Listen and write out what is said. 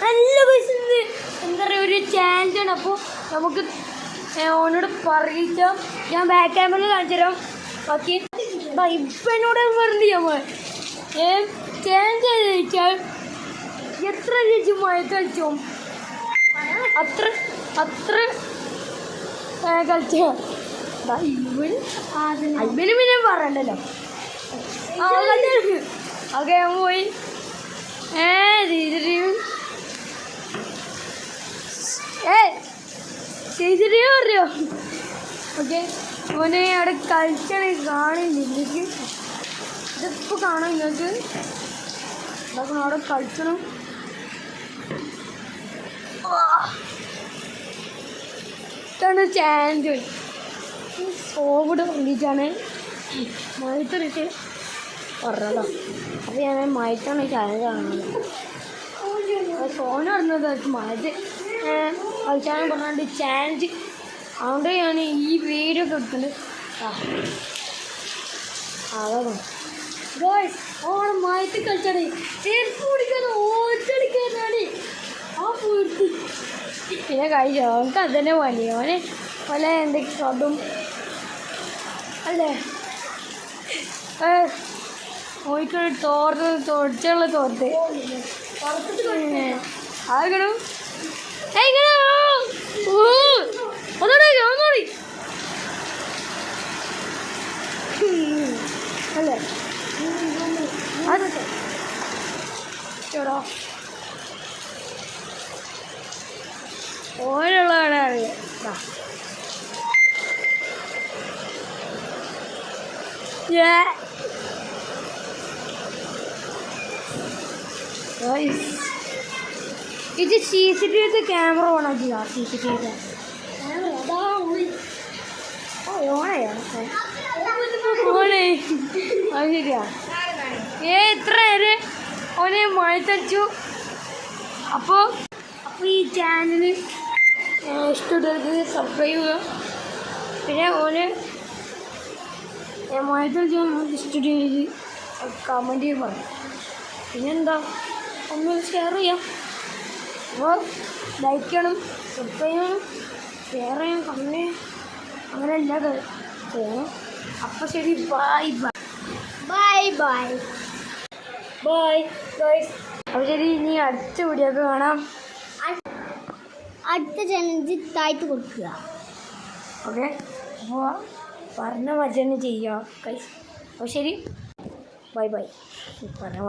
നല്ല പൈസ ഉണ്ട്. എന്താ പറയുക, ഒരു ചാൻസാണ്. അപ്പോൾ നമുക്ക് ഓനോട് പറയിക്കാം. ഞാൻ ബാക്ക് ക്യാമറയിൽ കാണിച്ചു തരാം. ബാക്കി ഇപ്പം എന്നോട് പറഞ്ഞു നമ്മൾ ചാൻസ് ചോദിച്ചാൽ എത്ര രജുമായി കളിച്ചോ അത്ര കളിച്ചോ. ഇവന് പിന്നെ പറയണ്ടല്ലോ. ഓക്കെ ഞാൻ പോയി. ചേച്ചിട്ട് പറയോ? ഓക്കെ ഓനെ അവിടെ കളിച്ചാണ് കാണില്ല. ഇതിപ്പോൾ കാണാം നിങ്ങൾക്ക്. അതൊക്കെ അവിടെ കളിക്കണം. ഇതാണ് ചാൻസ്. കോവിഡ് വേണ്ടിയിട്ടാണ് മയത്തൊരിട്ട് പറഞ്ഞതോ. അപ്പോൾ ഞാൻ മയത്താണ് ചാൻസ് കാണുന്നത്. ഫോൺ പറഞ്ഞത് മയത്ത് കളിച്ചാണ് പറഞ്ഞിട്ട് ചാൻസ്. അതുകൊണ്ട് ഞാൻ ഈ വീഡിയോ ഒക്കെ എടുക്കുന്നുണ്ട്. അതാണ് ഓണം മയത്ത് കളിച്ചാണ്. ചെരുപ്പ് പിടിക്കാതെ ഓറ്റടിക്കാനാണ് ആ പൂർത്തി. പിന്നെ കഴിച്ചോ അവർക്ക് അത് തന്നെ പണി. അവന് പല എന്തൊക്കെ അതും അല്ലേ ഓയിക്കൊരു തോർച്ചുള്ള തോർത്ത് ആകണം. ഒന്നോടി അല്ലേ അതൊക്കെ ചേടാ ഓനുള്ളതാണ് അറിയാം. ഇത് CCTV ക്യാമറ ഓണാക്കില്ല. CCTV ഓണേ അത് ശരിയാ. ഇത്ര നേര് ഓനെ മഴത്തടിച്ചു. അപ്പോൾ ഈ ചാനൽ ഇഷ്ടമുള്ളവർക്ക് സബ്സ്ക്രൈബ് ചെയ്യുക. പിന്നെ ഓന് മഴത്തടിച്ചു ഇഷ്ടം ചെയ്ത് കമൻറ്റ് ചെയ്ത് പറയും. പിന്നെന്താ ഒന്ന് ഷെയർ ചെയ്യാം. അപ്പോൾ ലൈക്ക് ചെയ്യണം, സബ്സ്ക്രൈബ് ചെയ്യണം, ഷെയർ ചെയ്യണം, കമൻറ്റ് അങ്ങനെ എല്ലാ ചെയ്യണം. അപ്പോൾ ശരി, bye bye bye bye bye guys. അപ്പോൾ ശരി, ഇനി അടുത്ത വീഡിയോ ഒക്കെ കാണാം. അടുത്ത ചലഞ്ച് താഴ്ത്ത് കൊടുക്കുക. ഓക്കെ, അപ്പോൾ പറഞ്ഞ മജന്നെ ചെയ്യുക ഗൈസ്. അപ്പോൾ ശരി, ബൈ ബൈ. പറഞ്ഞേ